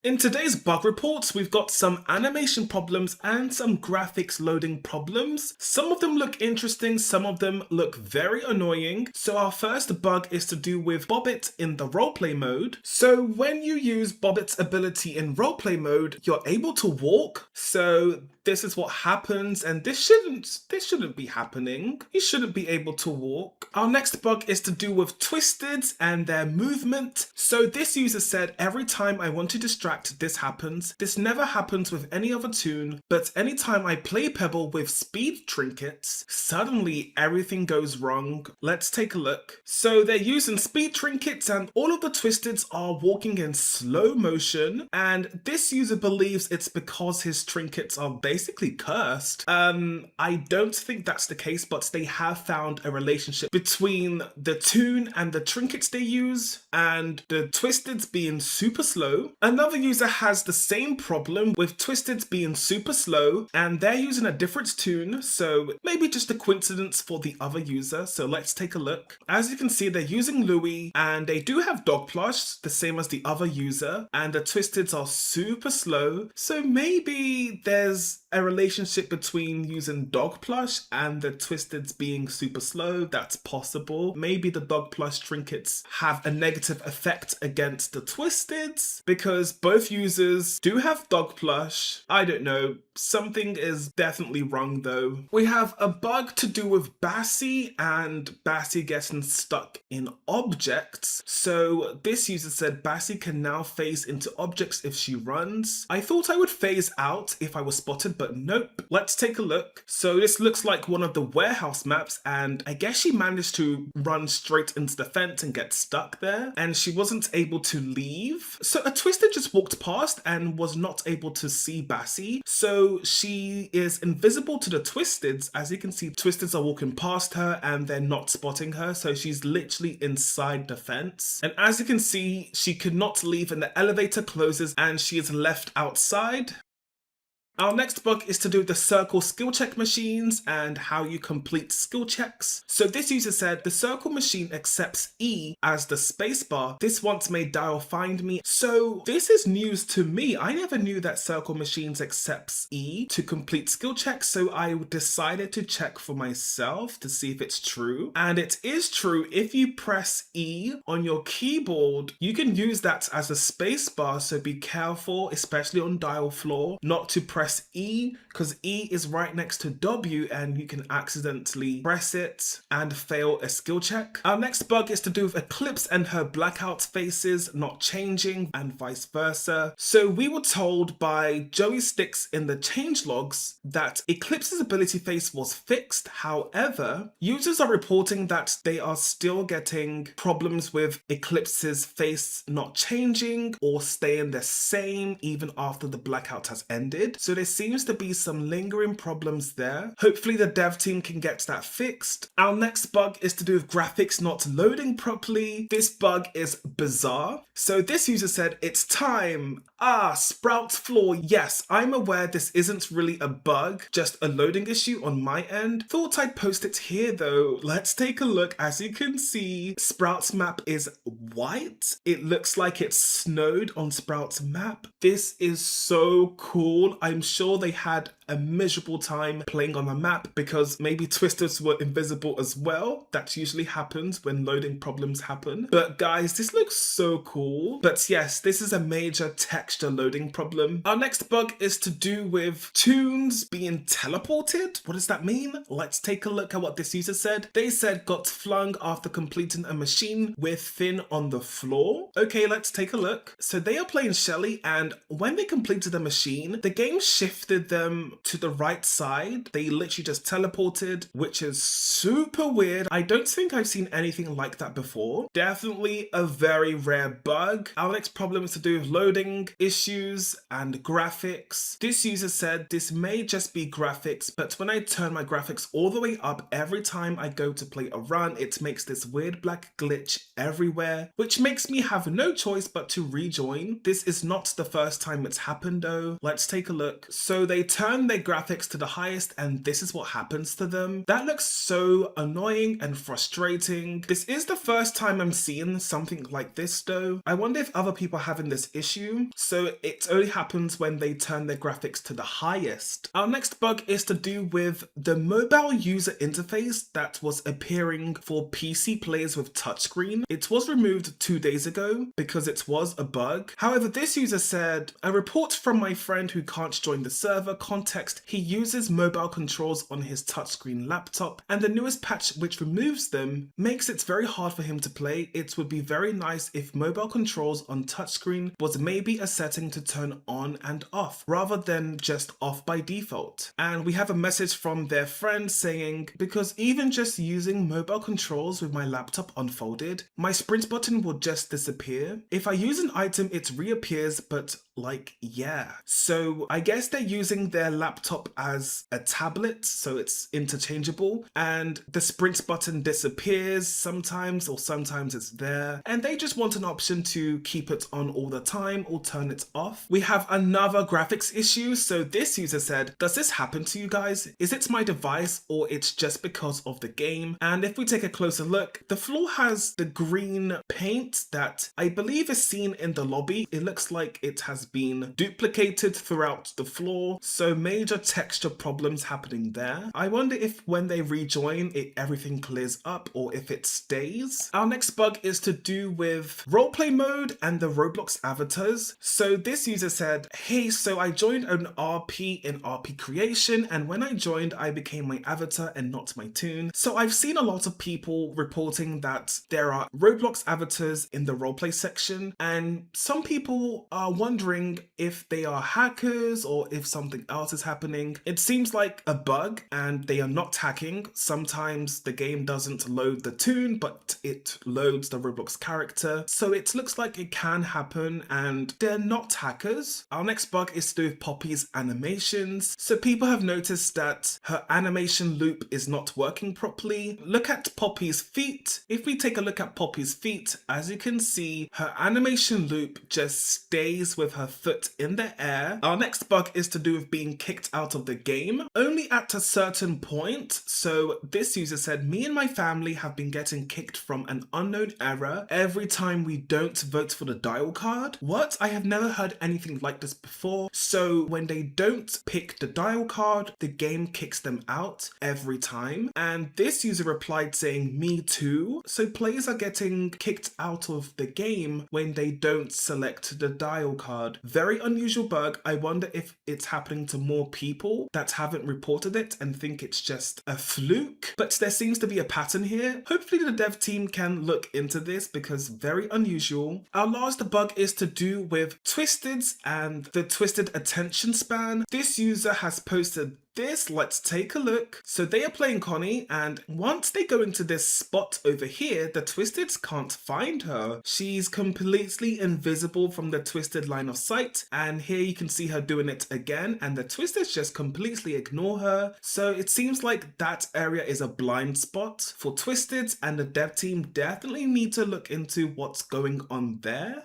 In today's bug reports, we've got some animation problems and some graphics loading problems. Some of them look interesting, some of them look very annoying. So our first bug is to do with Bobbette in the roleplay mode. So when you use Bobbette's ability in roleplay mode, you're able to walk. So this is what happens, and this shouldn't be happening. You shouldn't be able to walk. Our next bug is to do with Twisteds and their movement. So this user said, every time I want to distract, this happens. This never happens with any other toon, but anytime I play Pebble with speed trinkets, suddenly everything goes wrong. Let's take a look. So they're using speed trinkets and all of the Twisteds are walking in slow motion, and this user believes it's because his trinkets are basically cursed. I don't think that's the case, but they have found a relationship between the toon and the trinkets they use and the Twisteds being super slow. Another user has the same problem with Twisteds being super slow, and they're using a different toon, so maybe just a coincidence for the other user. So let's take a look. As you can see, they're using Louis, and they do have dog plush, the same as the other user, and the Twisteds are super slow, so maybe there's a relationship between using dog plush and the Twisteds being super slow. That's possible. Maybe the dog plush trinkets have a negative effect against the Twisteds because both users do have dog plush. I don't know. Something is definitely wrong though. We have a bug to do with Bassy and Bassy getting stuck in objects. So this user said Bassy can now phase into objects if she runs. I thought I would phase out if I was spotted, but nope. Let's take a look. So this looks like one of the warehouse maps, and I guess she managed to run straight into the fence and get stuck there, and she wasn't able to leave. So a Twisted just walked past and was not able to see Bassy. So she is invisible to the Twisteds. As you can see, Twisteds are walking past her and they're not spotting her. So she's literally inside the fence. And as you can see, she could not leave and the elevator closes and she is left outside. Our next bug is to do with the circle skill check machines and how you complete skill checks. So this user said the circle machine accepts E as the spacebar. This once made dial find me. So this is news to me. I never knew that circle machines accepts E to complete skill checks. So I decided to check for myself to see if it's true. And it is true. If you press E on your keyboard, you can use that as a spacebar. So be careful, especially on dial floor, not to press E, because E is right next to W and you can accidentally press it and fail a skill check. Our next bug is to do with Eclipse and her blackout faces not changing and vice versa. So we were told by Joey Sticks in the changelogs that Eclipse's ability face was fixed. However, users are reporting that they are still getting problems with Eclipse's face not changing or staying the same even after the blackout has ended. So there seems to be some lingering problems there. Hopefully the dev team can get that fixed. Our next bug is to do with graphics not loading properly. This bug is bizarre. So this user said, it's time. Sprout's flaw. Yes, I'm aware this isn't really a bug, just a loading issue on my end. Thought I'd post it here though. Let's take a look. As you can see, Sprout's map is white. It looks like it's snowed on Sprout's map. This is so cool. I'm sure they had a miserable time playing on the map because maybe Twisters were invisible as well. That usually happens when loading problems happen. But guys, this looks so cool. But yes, this is a major texture loading problem. Our next bug is to do with toons being teleported. What does that mean? Let's take a look at what this user said. They said got flung after completing a machine with Finn on the floor. Okay, let's take a look. So they are playing Shelly, and when they completed the machine, the game shifted them to the right side. They literally just teleported, which is super weird. I don't think I've seen anything like that before. Definitely a very rare bug. Our next problem is to do with loading issues and graphics. This user said this may just be graphics, but when I turn my graphics all the way up every time I go to play a run, it makes this weird black glitch everywhere, which makes me have no choice but to rejoin. This is not the first time it's happened though. Let's take a look. look. So they turn their graphics to the highest and this is what happens to them. That looks so annoying and frustrating. This is the first time I'm seeing something like this though. I wonder if other people are having this issue. So it only happens when they turn their graphics to the highest. Our next bug is to do with the mobile user interface that was appearing for PC players with touchscreen. It was removed 2 days ago because it was a bug. However, this user said, a report from my friend who can't join the server, context, he uses mobile controls on his touchscreen laptop and the newest patch which removes them makes it very hard for him to play. It would be very nice if mobile controls on touchscreen was maybe a setting to turn on and off rather than just off by default. And we have a message from their friend saying, because even just using mobile controls with my laptop unfolded, my sprint button will just disappear. If I use an item, it reappears, but like, yeah. So I guess they're using their laptop as a tablet, so it's interchangeable, and the sprint button disappears sometimes, or sometimes it's there, and they just want an option to keep it on all the time or turn it off. We have another graphics issue. So this user said, does this happen to you guys? Is it my device or it's just because of the game? And if we take a closer look, the floor has the green paint that I believe is seen in the lobby. It looks like it has been duplicated throughout the floor, so major texture problems happening there. I wonder if when they rejoin everything clears up or if it stays. Our next bug is to do with roleplay mode and the Roblox avatars. So this user said, hey, so I joined an RP in RP creation and when I joined I became my avatar and not my toon. So I've seen a lot of people reporting that there are Roblox avatars in the roleplay section and some people are wondering if they are hackers or if something else is happening. It seems like a bug and they are not hacking. Sometimes the game doesn't load the toon, but it loads the Roblox character. So it looks like it can happen and they're not hackers. Our next bug is to do with Poppy's animations. So people have noticed that her animation loop is not working properly. Look at Poppy's feet. If we take a look at Poppy's feet, as you can see, her animation loop just stays with her foot in the air. Our next bug is to do with being kicked out of the game, only at a certain point. So this user said, me and my family have been getting kicked from an unknown error every time we don't vote for the dial card. What? I have never heard anything like this before. So when they don't pick the dial card, the game kicks them out every time. And this user replied saying, me too. So players are getting kicked out of the game when they don't select the dial card. Very unusual bug. I wonder if it's happening to more people that haven't reported it and think it's just a fluke. But there seems to be a pattern here. Hopefully the dev team can look into this because very unusual. Our last bug is to do with Twisteds and the twisted attention span. This user has posted this. Let's take a look. So they are playing Connie and once they go into this spot over here, the Twisteds can't find her. She's completely invisible from the Twisted line of sight, and here you can see her doing it again and the Twisteds just completely ignore her. So it seems like that area is a blind spot for Twisteds and the dev team definitely need to look into what's going on there.